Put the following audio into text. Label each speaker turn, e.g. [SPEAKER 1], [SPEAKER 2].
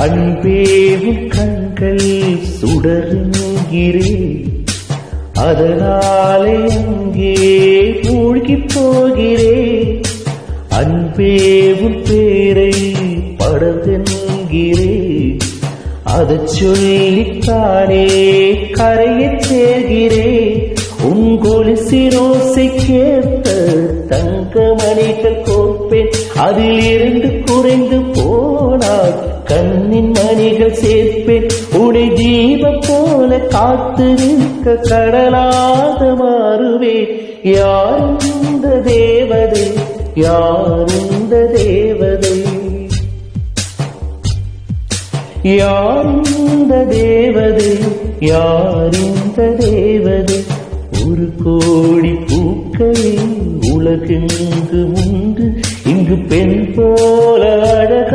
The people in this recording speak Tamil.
[SPEAKER 1] அன்பேவும் கண்கள் சுடருங்கிறே அதனாலே அங்கே மூழ்கி போகிறே அன்பேவும் பேரை படதென்கிறே அதை சொல்லித்தானே கரையச் சேர்கிறே உங்கொலிசிரோசை கேட்ட தங்கமணிகள் கோப்பேன் அதில் இருந்து குறைந்து போனால் கண்ணின் மணிகள் சேர்ப்பேன் உடை தீபம் போல காத்து நிற்க கடலாக மாறுவேன் யார் இந்த தேவதை யார் இந்த தேவதை யார் இந்த தேவதை யார் இந்த தேவதை ஒரு கோடி பூக்களே உலகெங்கு உண்டு இங்கு பெண் போல அழகான